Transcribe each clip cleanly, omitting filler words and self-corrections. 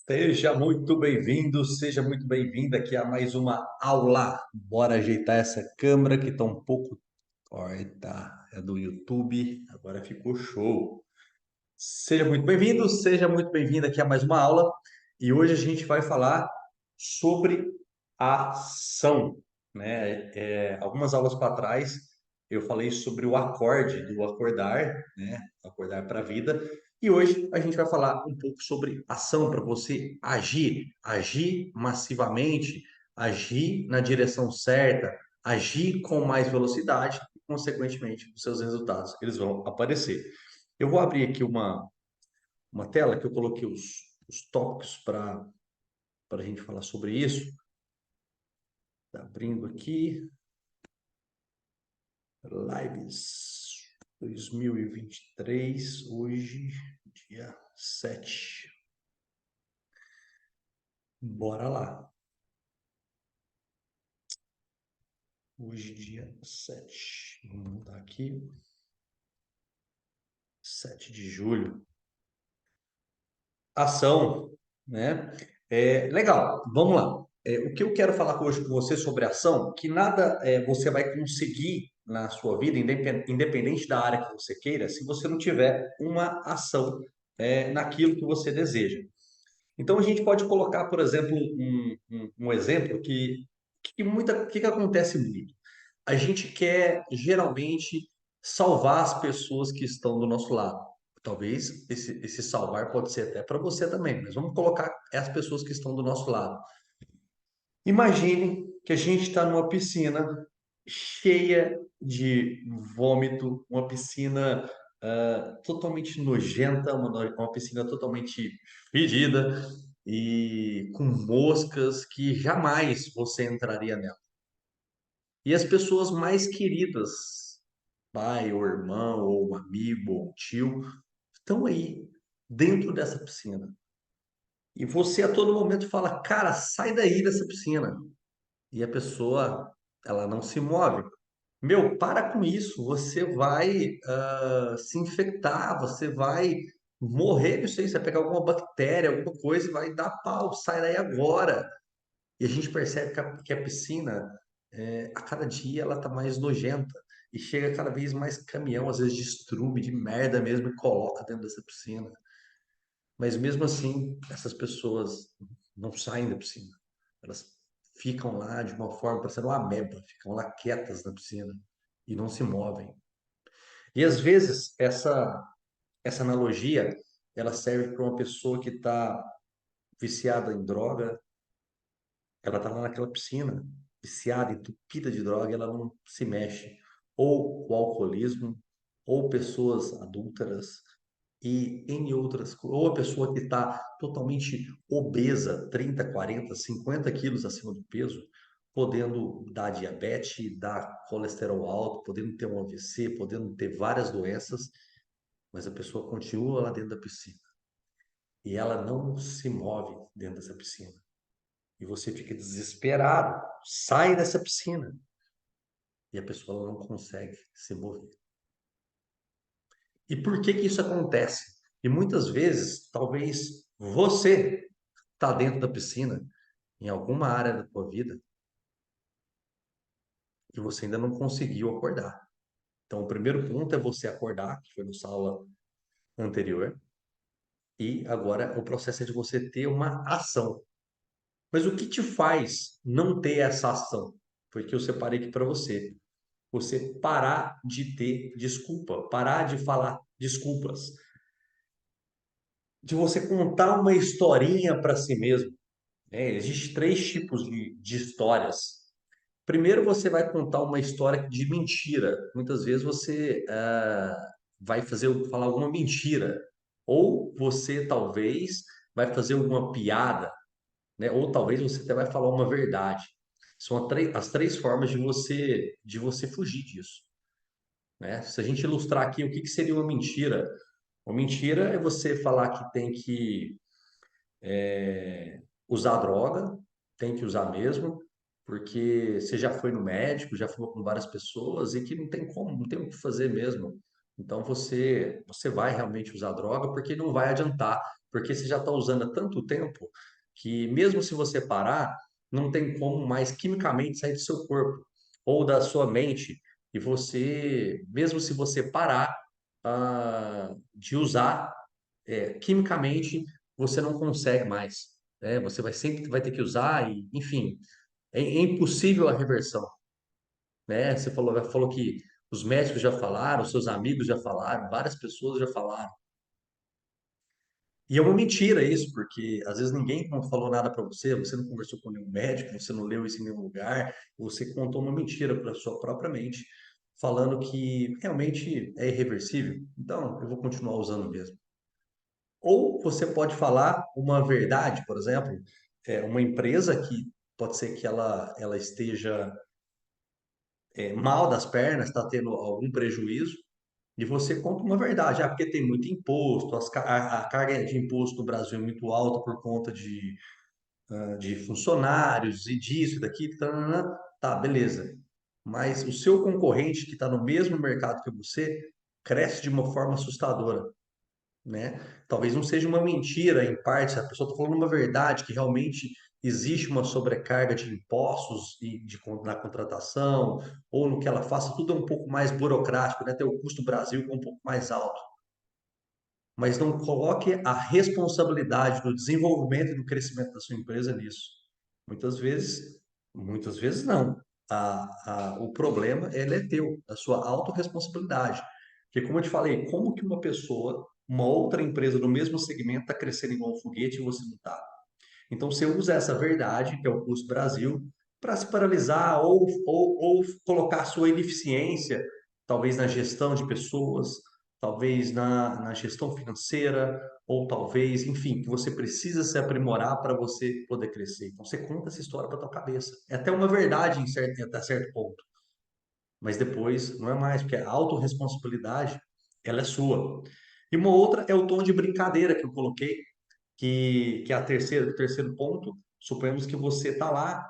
Seja muito bem-vindo, seja muito bem-vinda aqui a mais uma aula. Bora ajeitar essa câmera que está um pouco torta. É do YouTube, agora ficou show. Seja muito bem-vindo, seja muito bem-vinda aqui a mais uma aula. E hoje a gente vai falar sobre a ação, né? Algumas aulas para trás eu falei sobre o acorde, do acordar, né? Acordar para a vida. E hoje a gente vai falar um pouco sobre ação para você agir, agir massivamente, agir na direção certa, agir com mais velocidade e, consequentemente, os seus resultados eles vão aparecer. Eu vou abrir aqui uma tela que eu coloquei os tópicos para a gente falar sobre isso. Tá abrindo aqui, lives 2023, hoje, dia 7. Bora lá. Hoje, dia 7. Vamos mudar aqui. 7 de julho. Ação, né? Legal, vamos lá. O que eu quero falar hoje com você sobre ação, que nada você vai conseguir na sua vida, independente da área que você queira, se você não tiver uma ação naquilo que você deseja. Então a gente pode colocar, por exemplo, um exemplo que acontece muito. A gente quer geralmente salvar as pessoas que estão do nosso lado. Talvez esse salvar pode ser até para você também, mas vamos colocar as pessoas que estão do nosso lado. Imagine que a gente está numa piscina cheia de vômito, uma piscina totalmente nojenta, uma piscina totalmente fedida e com moscas que jamais você entraria nela. E as pessoas mais queridas, pai ou irmão, ou um amigo, ou um tio, estão aí, dentro dessa piscina. E você a todo momento fala, cara, sai daí dessa piscina. E a pessoa, ela não se move. Meu, para com isso, você vai se infectar, você vai morrer disso aí, você vai pegar alguma bactéria, alguma coisa e vai dar pau, sai daí agora. E a gente percebe que a piscina, a cada dia, ela tá mais nojenta. E chega cada vez mais caminhão, às vezes de estrume, de merda mesmo, e coloca dentro dessa piscina. Mas mesmo assim, essas pessoas não saem da piscina. Elas ficam lá de uma forma, parecendo uma ameba, ficam lá quietas na piscina e não se movem. E às vezes, essa analogia, ela serve para uma pessoa que está viciada em droga. Ela está lá naquela piscina, viciada, entupida de droga, ela não se mexe. Ou o alcoolismo, ou pessoas adúlteras, e em outras, ou a pessoa que está totalmente obesa, 30, 40, 50 quilos acima do peso, podendo dar diabetes, dar colesterol alto, podendo ter um AVC, podendo ter várias doenças, mas a pessoa continua lá dentro da piscina. E ela não se move dentro dessa piscina e você fica desesperado, sai dessa piscina e a pessoa não consegue se mover. E por que que isso acontece? E muitas vezes, talvez você está dentro da piscina em alguma área da tua vida e você ainda não conseguiu acordar. Então, o primeiro ponto é você acordar, que foi nossa aula anterior, e agora o processo é de você ter uma ação. Mas o que te faz não ter essa ação? Porque eu separei aqui para você. Você parar de ter desculpa, parar de falar desculpas, de você contar uma historinha para si mesmo. Existem três tipos de histórias. Primeiro, você vai contar uma história de mentira. Muitas vezes você vai falar alguma mentira, ou você talvez vai fazer alguma piada, né? Ou talvez você até vai falar uma verdade. São as três formas de você fugir disso. Né? Se a gente ilustrar aqui, o que que seria uma mentira? Uma mentira é você falar que tem que usar droga, tem que usar mesmo, porque você já foi no médico, já falou com várias pessoas e que não tem como, não tem o que fazer mesmo. Então você vai realmente usar droga porque não vai adiantar, porque você já está usando há tanto tempo que mesmo se você parar, não tem como mais quimicamente sair do seu corpo ou da sua mente. E você, mesmo se você parar de usar, quimicamente você não consegue mais. Né? Você vai sempre vai ter que usar e, enfim, é impossível a reversão, né? Você falou que os médicos já falaram, seus amigos já falaram, várias pessoas já falaram. E é uma mentira isso, porque às vezes ninguém falou nada para você, você não conversou com nenhum médico, você não leu isso em nenhum lugar, você contou uma mentira para sua própria mente, falando que realmente é irreversível. Então, eu vou continuar usando mesmo. Ou você pode falar uma verdade, por exemplo, uma empresa que pode ser que ela esteja mal das pernas, está tendo algum prejuízo, e você conta uma verdade, porque tem muito imposto, a carga de imposto no Brasil é muito alta por conta de funcionários e disso, daqui, tanana. Tá, beleza. Mas o seu concorrente que está no mesmo mercado que você cresce de uma forma assustadora, né? Talvez não seja uma mentira em parte, a pessoa está falando uma verdade, que realmente existe uma sobrecarga de impostos na contratação, ou no que ela faça, tudo é um pouco mais burocrático, né? Tem o custo do Brasil que é um pouco mais alto. Mas não coloque a responsabilidade do desenvolvimento e do crescimento da sua empresa nisso. Muitas vezes, muitas vezes não. O problema ele é teu, da sua autorresponsabilidade. Porque, como eu te falei, como que uma pessoa, uma outra empresa do mesmo segmento está crescendo igual um foguete e você não está? Então, você usa essa verdade, que é o custo Brasil, para se paralisar ou colocar a sua ineficiência, talvez na gestão de pessoas, talvez na gestão financeira, ou talvez, enfim, que você precisa se aprimorar para você poder crescer. Então, você conta essa história para tua cabeça. É até uma verdade até certo ponto, mas depois não é mais, porque a autorresponsabilidade, ela é sua. E uma outra é o tom de brincadeira que eu coloquei, que é o terceiro ponto. Suponhamos que você está lá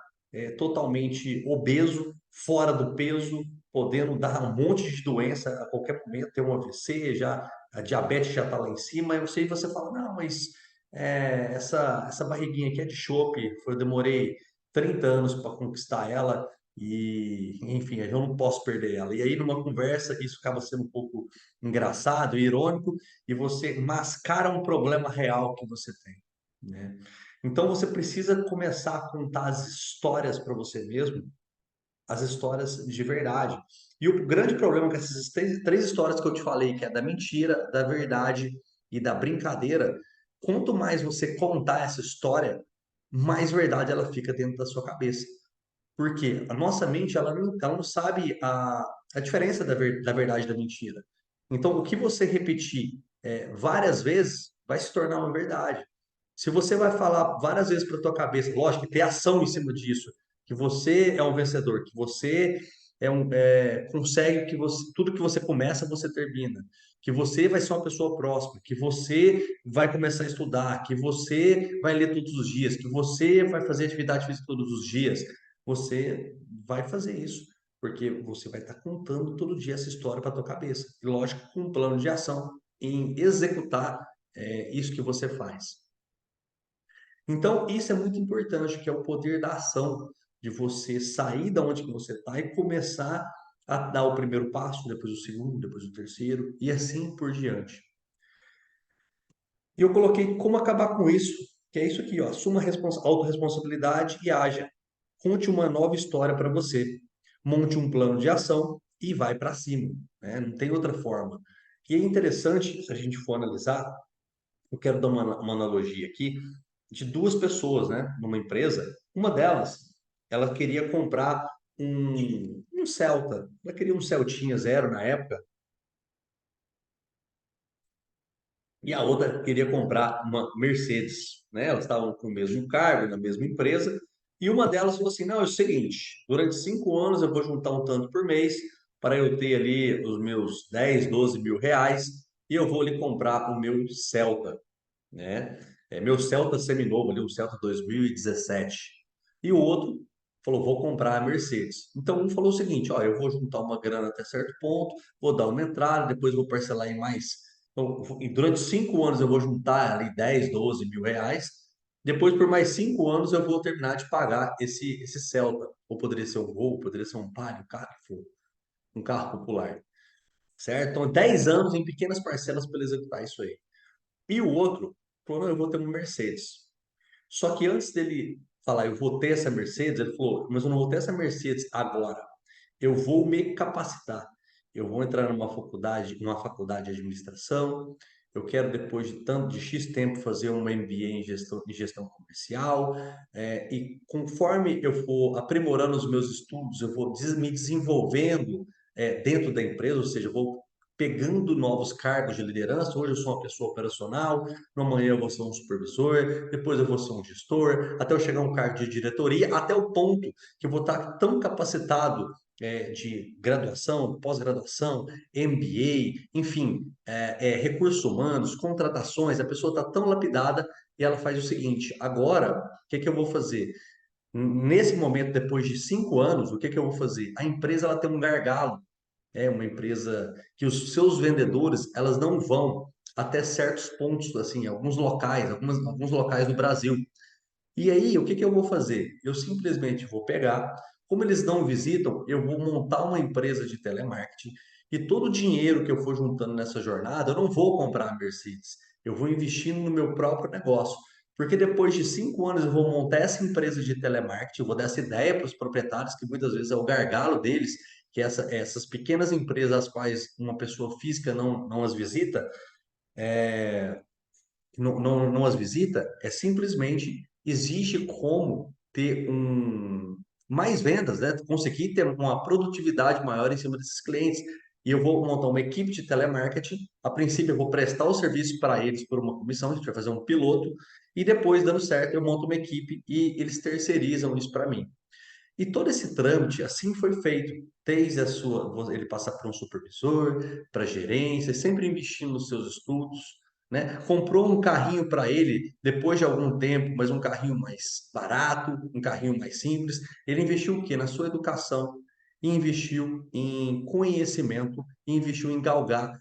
totalmente obeso, fora do peso, podendo dar um monte de doença a qualquer momento, ter um AVC, já, a diabetes já está lá em cima, e você fala, não, mas essa barriguinha aqui é de chope, eu demorei 30 anos para conquistar ela, e enfim, eu não posso perder ela. E aí, numa conversa, isso acaba sendo um pouco engraçado e irônico, e você mascara um problema real que você tem, né? Então você precisa começar a contar as histórias para você mesmo, as histórias de verdade. E o grande problema com essas três histórias que eu te falei, que é da mentira, da verdade e da brincadeira, quanto mais você contar essa história, mais verdade ela fica dentro da sua cabeça. Porque a nossa mente, ela não sabe a diferença da verdade e da mentira. Então, o que você repetir várias vezes vai se tornar uma verdade. Se você vai falar várias vezes para tua cabeça, lógico, que ter ação em cima disso, que você é um vencedor, que você consegue tudo que você começa, você termina, que você vai ser uma pessoa próxima, que você vai começar a estudar, que você vai ler todos os dias, que você vai fazer atividade física todos os dias, você vai fazer isso, porque você vai estar contando todo dia essa história para tua cabeça. E lógico, com um plano de ação em executar isso que você faz. Então, isso é muito importante, que é o poder da ação, de você sair da onde que você está e começar a dar o primeiro passo, depois o segundo, depois o terceiro, e assim por diante. E eu coloquei como acabar com isso, que é isso aqui, ó, assuma a autorresponsabilidade e haja. Conte uma nova história para você. Monte um plano de ação e vai para cima, né? Não tem outra forma. E é interessante, se a gente for analisar, eu quero dar uma analogia aqui de duas pessoas, né, numa empresa. Uma delas, ela queria comprar um Celta. Ela queria um Celtinha zero na época, e a outra queria comprar uma Mercedes, né? Elas estavam com o mesmo cargo, na mesma empresa, e uma delas falou assim: não, é o seguinte, durante 5 anos eu vou juntar um tanto por mês para eu ter ali os meus 10, 12 mil reais e eu vou ali comprar o meu Celta, né? Meu Celta seminovo ali, um Celta 2017. E o outro falou, vou comprar a Mercedes. Então um falou o seguinte, ó, eu vou juntar uma grana até certo ponto, vou dar uma entrada, depois vou parcelar em mais Então, e durante 5 anos eu vou juntar ali 10, 12 mil reais. Depois, por mais 5 anos, eu vou terminar de pagar esse Celta. Ou poderia ser um Gol, poderia ser um Palio, um carro que for, um carro popular. Certo? Então, 10 anos em pequenas parcelas para ele executar isso aí. E o outro, falou, não, eu vou ter uma Mercedes. Só que antes dele falar, eu vou ter essa Mercedes, ele falou, mas eu não vou ter essa Mercedes agora. Eu vou me capacitar. Eu vou entrar numa faculdade de administração. Eu quero, depois de X tempo, fazer uma MBA em gestão comercial. E conforme eu for aprimorando os meus estudos, eu vou me desenvolvendo dentro da empresa, ou seja, eu vou pegando novos cargos de liderança. Hoje eu sou uma pessoa operacional, amanhã eu vou ser um supervisor, depois eu vou ser um gestor, até eu chegar a um cargo de diretoria, até o ponto que eu vou estar tão capacitado de graduação, pós-graduação, MBA, enfim, recursos humanos, contratações, a pessoa está tão lapidada e ela faz o seguinte: agora, o que que eu vou fazer? Nesse momento, depois de 5 anos, o que que eu vou fazer? A empresa ela tem um gargalo, é uma empresa que os seus vendedores elas não vão até certos pontos, assim, alguns locais do Brasil. E aí, o que que eu vou fazer? Eu simplesmente vou pegar, como eles não visitam, eu vou montar uma empresa de telemarketing e todo o dinheiro que eu for juntando nessa jornada, eu não vou comprar a Mercedes, eu vou investindo no meu próprio negócio. Porque depois de 5 anos eu vou montar essa empresa de telemarketing, eu vou dar essa ideia para os proprietários, que muitas vezes é o gargalo deles, que essas pequenas empresas às quais uma pessoa física não as visita, não as visita, é simplesmente existe como ter mais vendas, né? Conseguir ter uma produtividade maior em cima desses clientes. E eu vou montar uma equipe de telemarketing. A princípio, eu vou prestar o serviço para eles por uma comissão, a gente vai fazer um piloto, e depois, dando certo, eu monto uma equipe e eles terceirizam isso para mim. E todo esse trâmite assim foi feito, desde ele passar por um supervisor, para gerência, sempre investindo nos seus estudos, né? Comprou um carrinho para ele depois de algum tempo, mas um carrinho mais barato, um carrinho mais simples. Ele investiu o quê? Na sua educação, investiu em conhecimento, investiu em galgar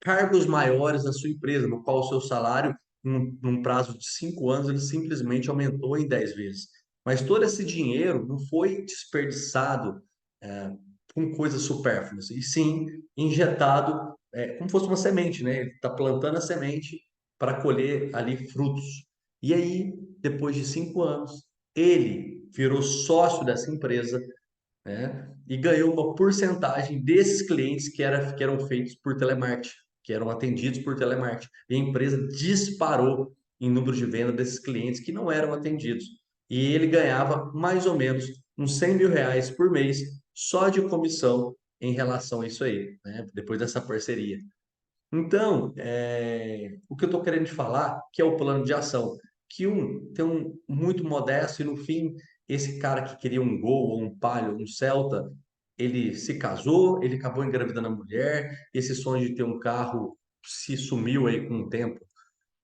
cargos maiores na sua empresa, no qual o seu salário, num prazo de 5 anos, ele simplesmente aumentou em 10 vezes. Mas todo esse dinheiro não foi desperdiçado é, com coisas supérfluas, e sim injetado como fosse uma semente, né? Ele está plantando a semente para colher ali frutos. E aí, depois de 5 anos, ele virou sócio dessa empresa, né? E ganhou uma porcentagem desses clientes que eram feitos por telemarketing, que eram atendidos por telemarketing. E a empresa disparou em número de venda desses clientes que não eram atendidos. E ele ganhava mais ou menos uns 100 mil reais por mês só de comissão em relação a isso aí, né? Depois dessa parceria. Então, o que eu estou querendo te falar, que é o plano de ação, que tem um muito modesto e no fim, esse cara que queria um Gol, ou um Palio, um Celta, ele se casou, ele acabou engravidando a mulher, esse sonho de ter um carro se sumiu aí com o tempo.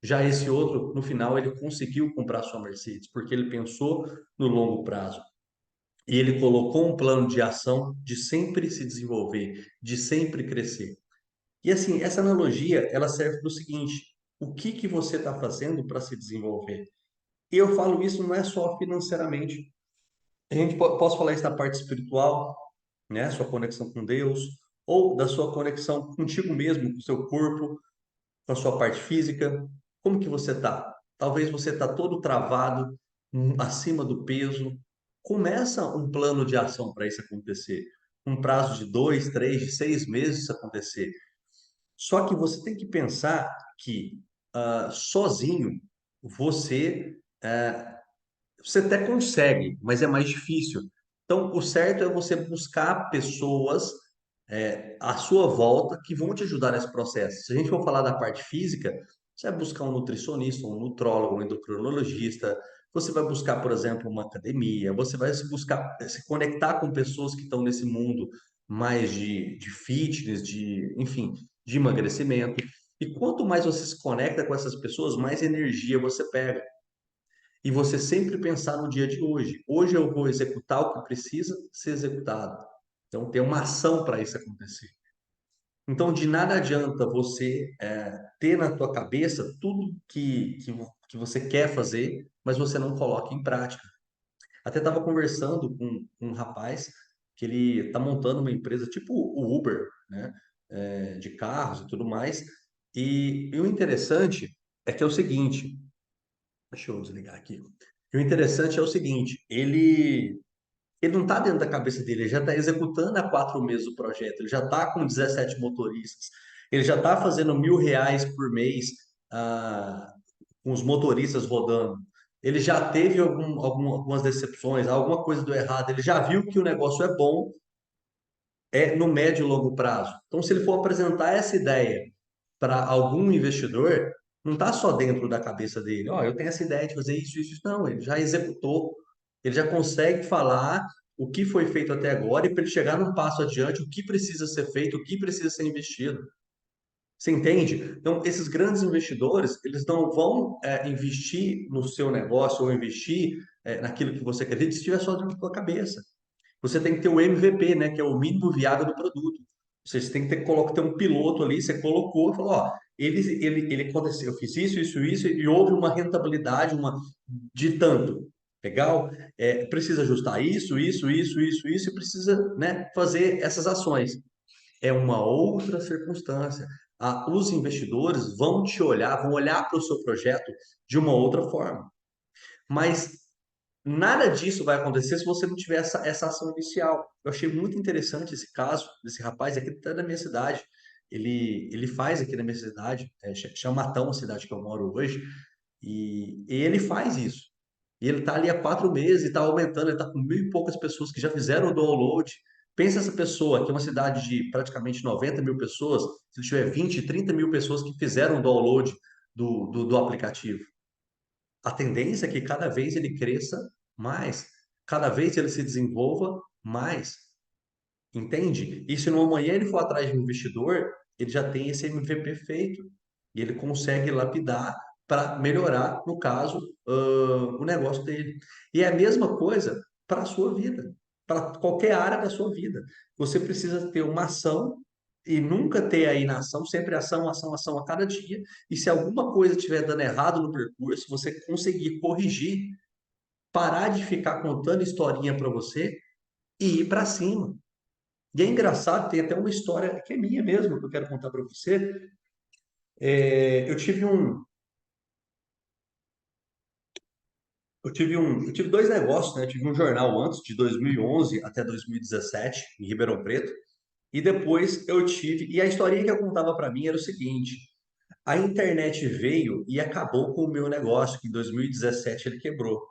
Já esse outro, no final, ele conseguiu comprar sua Mercedes, porque ele pensou no longo prazo. E ele colocou um plano de ação de sempre se desenvolver, de sempre crescer. E assim, essa analogia, ela serve para o seguinte: o que que você está fazendo para se desenvolver? E eu falo isso não é só financeiramente. Posso falar isso da parte espiritual, né? Sua conexão com Deus, ou da sua conexão contigo mesmo, com o seu corpo, com a sua parte física. Como que você está? Talvez você está todo travado, acima do peso. Começa um plano de ação para isso acontecer. Um prazo de 2, 3, de 6 meses isso acontecer. Só que você tem que pensar que sozinho você você até consegue, mas é mais difícil. Então, o certo é você buscar pessoas à sua volta que vão te ajudar nesse processo. Se a gente for falar da parte física, você vai buscar um nutricionista, um nutrólogo, um endocrinologista. Você vai buscar, por exemplo, uma academia. Você vai se buscar se conectar com pessoas que estão nesse mundo mais de fitness, enfim, de emagrecimento. E quanto mais você se conecta com essas pessoas, mais energia você pega. E você sempre pensar no dia de hoje. Hoje eu vou executar o que precisa ser executado. Então, tem uma ação para isso acontecer. Então, de nada adianta você ter na tua cabeça tudo que você quer fazer, mas você não coloca em prática. Até estava conversando com um rapaz que ele está montando uma empresa tipo o Uber, né? De carros e tudo mais. E o interessante é que é o seguinte, deixa eu desligar aqui. E o interessante é o seguinte, ele não está dentro da cabeça dele, ele já está executando há 4 meses o projeto, ele já está com 17 motoristas, ele já está fazendo R$ 1.000 por mês ah, com os motoristas rodando. Ele já teve algumas decepções, alguma coisa do errado, ele já viu que o negócio é bom, no médio e longo prazo. Então, se ele for apresentar essa ideia para algum investidor, não está só dentro da cabeça dele, ó, eu tenho essa ideia de fazer isso, isso, isso. Não, ele já executou, ele já consegue falar o que foi feito até agora e para ele chegar num passo adiante, o que precisa ser feito, o que precisa ser investido. Você entende? Então, esses grandes investidores, eles não vão investir no seu negócio ou investir naquilo que você acredita se estiver só dentro da sua cabeça. Você tem que ter o MVP, né, que é o mínimo viável do produto. Você tem que ter um piloto ali, você colocou e falou, ó, ele aconteceu, eu fiz isso, isso, isso, e houve uma rentabilidade, de tanto. Legal? Precisa ajustar isso, e precisa, né, fazer essas ações. É uma outra circunstância. Os investidores vão te olhar, vão olhar para o seu projeto de uma outra forma. Mas nada disso vai acontecer se você não tiver essa ação inicial. Eu achei muito interessante esse caso desse rapaz aqui até da minha cidade. Ele faz aqui na minha cidade, chama Matão, a cidade que eu moro hoje, e ele faz isso. E ele está ali há 4 meses e está aumentando, ele está com mil e poucas pessoas que já fizeram o download. Pensa essa pessoa, que é uma cidade de praticamente 90 mil pessoas, se ele tiver 20, 30 mil pessoas que fizeram o download do aplicativo. A tendência é que cada vez ele cresça mais, cada vez ele se desenvolva mais. Entende? E se no amanhã ele for atrás de um investidor, ele já tem esse MVP feito e ele consegue lapidar para melhorar, no caso, o negócio dele. E é a mesma coisa para a sua vida, para qualquer área da sua vida. Você precisa ter uma ação e nunca ter a inação, sempre ação, ação, ação a cada dia. E se alguma coisa estiver dando errado no percurso, você conseguir corrigir, parar de ficar contando historinha para você e ir para cima. E é engraçado, tem até uma história que é minha mesmo, que eu quero contar para você. Eu tive eu tive dois negócios, né? Eu tive um jornal antes, de 2011 até 2017, em Ribeirão Preto, e depois eu tive. E a historinha que eu contava para mim era o seguinte: a internet veio e acabou com o meu negócio, que em 2017 ele quebrou.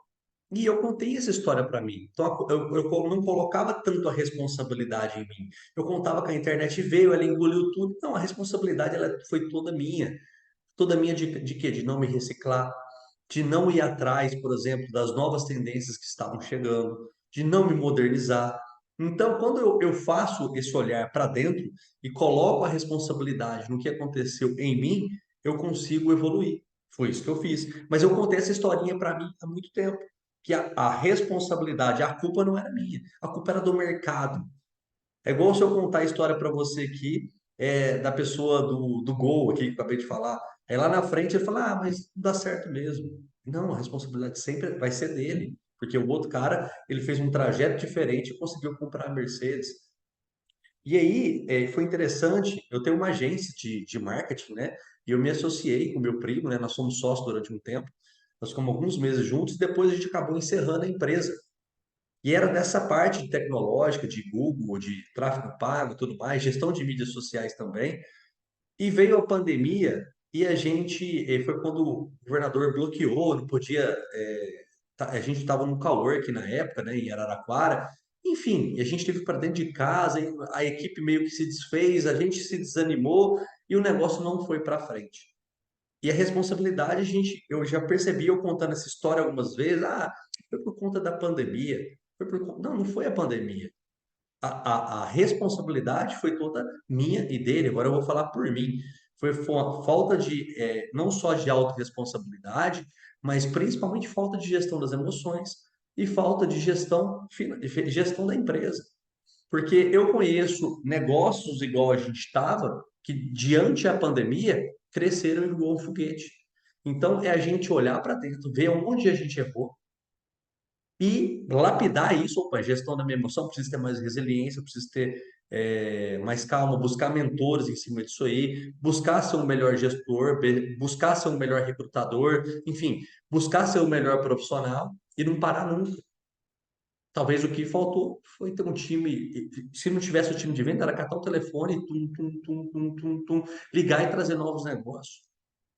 E eu contei essa história para mim. Então eu não colocava tanto a responsabilidade em mim. Eu contava que a internet veio, ela engoliu tudo. Não, a responsabilidade ela foi toda minha. Toda minha de quê? De não me reciclar, de não ir atrás, por exemplo, das novas tendências que estavam chegando, de não me modernizar. Então, quando eu faço esse olhar para dentro e coloco a responsabilidade no que aconteceu em mim, eu consigo evoluir. Foi isso que eu fiz. Mas eu contei essa historinha para mim há muito tempo, que a responsabilidade, a culpa não era minha, a culpa era do mercado. É igual se eu contar a história para você aqui, da pessoa do Gol aqui que eu acabei de falar. Aí lá na frente ele fala, mas não dá certo mesmo. Não, a responsabilidade sempre vai ser dele, porque o outro cara, ele fez um trajeto diferente e conseguiu comprar a Mercedes. E aí, foi interessante, eu tenho uma agência de marketing, né? E eu me associei com meu primo, né? Nós somos sócios durante um tempo. Nós ficamos alguns meses juntos e depois a gente acabou encerrando a empresa. E era dessa parte tecnológica, de Google, de tráfego pago e tudo mais, gestão de mídias sociais também. E veio a pandemia e foi quando o governador bloqueou, não podia. A gente estava no cowork na época, né, em Araraquara. Enfim, e a gente teve para dentro de casa, e a equipe meio que se desfez, a gente se desanimou e o negócio não foi para frente. E a responsabilidade, eu já percebi eu contando essa história algumas vezes, foi por conta da pandemia. Não, não foi a pandemia. A responsabilidade foi toda minha e dele. Agora eu vou falar por mim. Foi falta não só de autorresponsabilidade, mas principalmente falta de gestão das emoções e falta de gestão da empresa. Porque eu conheço negócios igual a gente estava, que diante da pandemia cresceram igual um foguete. Então é a gente olhar para dentro, ver onde a gente errou e lapidar isso. Opa, gestão da minha emoção, preciso ter mais resiliência, preciso ter mais calma, buscar mentores em cima disso aí, buscar ser um melhor gestor, buscar ser um melhor recrutador, enfim, buscar ser o melhor profissional e não parar nunca. Talvez o que faltou foi ter um time. Se não tivesse o time de venda, era catar o telefone, ligar e trazer novos negócios.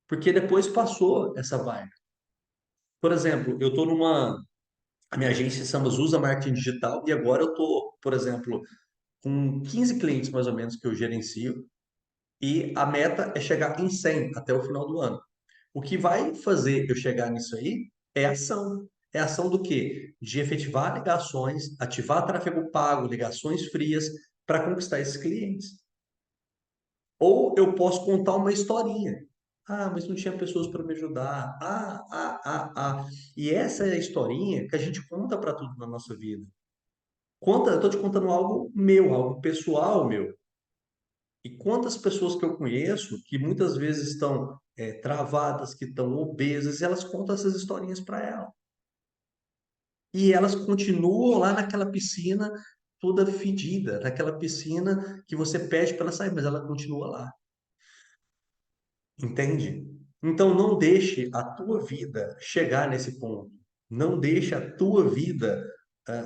Porque depois passou essa vibe. Por exemplo, eu estou numa. A minha agência Sambas usa marketing digital e agora eu estou, por exemplo, com 15 clientes mais ou menos que eu gerencio e a meta é chegar em 100 até o final do ano. O que vai fazer eu chegar nisso aí é ação. É ação do quê? De efetivar ligações, ativar tráfego pago, ligações frias para conquistar esses clientes. Ou eu posso contar uma historinha. Ah, mas não tinha pessoas para me ajudar. E essa é a historinha que a gente conta para tudo na nossa vida. Conta, eu estou te contando algo meu, algo pessoal meu. E quantas pessoas que eu conheço que muitas vezes estão travadas, que estão obesas, e elas contam essas historinhas para ela. E elas continuam lá naquela piscina toda fedida, naquela piscina que você pede para ela sair, mas ela continua lá. Entende? Então não deixe a tua vida chegar nesse ponto. Não deixe a tua vida.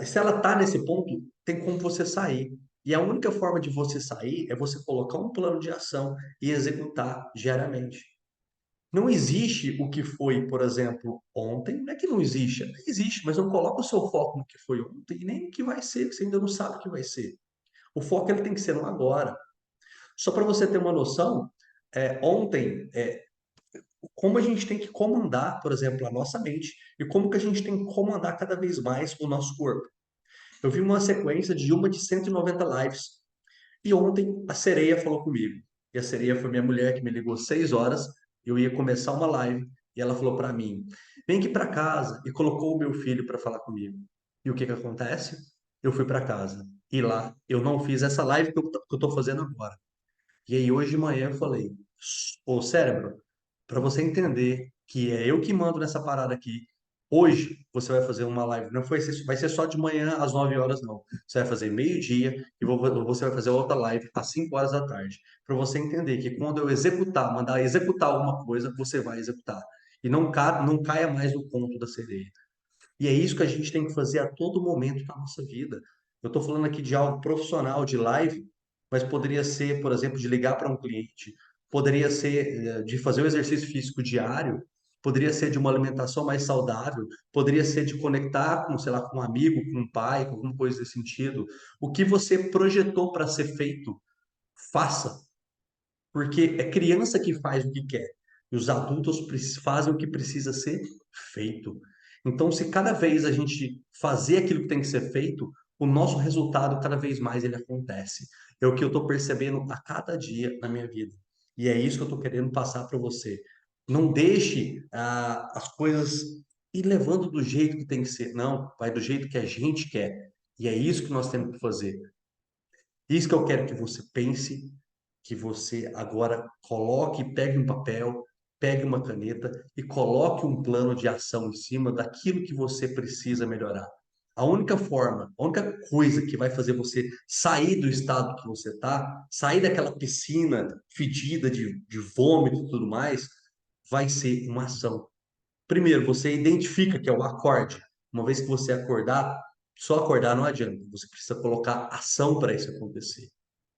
Se ela está nesse ponto, tem como você sair. E a única forma de você sair é você colocar um plano de ação e executar diariamente. Não existe o que foi, por exemplo, ontem. Não é que não existe, até existe, mas não coloca o seu foco no que foi ontem e nem no que vai ser, que você ainda não sabe o que vai ser. O foco ele tem que ser no agora. Só para você ter uma noção, ontem como a gente tem que comandar, por exemplo, a nossa mente e como que a gente tem que comandar cada vez mais o nosso corpo. Eu vi uma sequência de uma de 190 lives e ontem a Sereia falou comigo. E a Sereia foi minha mulher que me ligou 6 horas, eu ia começar uma live e ela falou para mim: "Vem aqui para casa" e colocou o meu filho para falar comigo. E o que que acontece? Eu fui para casa e lá eu não fiz essa live que eu tô fazendo agora. E aí hoje de manhã eu falei, ô cérebro, para você entender que é eu que mando nessa parada aqui, hoje você vai fazer uma live, não vai ser só de manhã às 9 horas, não. Você vai fazer meio-dia e você vai fazer outra live às 5 horas da tarde. Para você entender que quando eu executar, mandar executar alguma coisa, você vai executar. E não caia mais no conto da sereia. E é isso que a gente tem que fazer a todo momento da nossa vida. Eu estou falando aqui de algo profissional, de live, mas poderia ser, por exemplo, de ligar para um cliente, poderia ser de fazer um exercício físico diário, poderia ser de uma alimentação mais saudável, poderia ser de conectar com, sei lá, com um amigo, com um pai, com alguma coisa desse sentido. O que você projetou para ser feito, faça, porque é criança que faz o que quer e os adultos fazem o que precisa ser feito. Então, se cada vez a gente fazer aquilo que tem que ser feito, o nosso resultado cada vez mais ele acontece. É o que eu estou percebendo a cada dia na minha vida. E é isso que eu estou querendo passar para você. Não deixe as coisas ir levando do jeito que tem que ser. Não, vai do jeito que a gente quer. E é isso que nós temos que fazer. Isso que eu quero que você pense, que você agora coloque, pegue um papel, pegue uma caneta e coloque um plano de ação em cima daquilo que você precisa melhorar. A única forma, a única coisa que vai fazer você sair do estado que você está, sair daquela piscina fedida de vômito e tudo mais, vai ser uma ação. Primeiro, você identifica que é o acorde. Uma vez que você acordar, só acordar não adianta. Você precisa colocar ação para isso acontecer.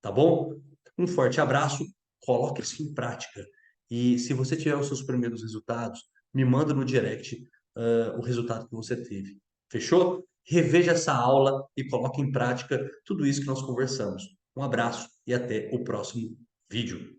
Tá bom? Um forte abraço, coloque isso em prática. E se você tiver os seus primeiros resultados, me manda no direct, o resultado que você teve. Fechou? Reveja essa aula e coloque em prática tudo isso que nós conversamos. Um abraço e até o próximo vídeo.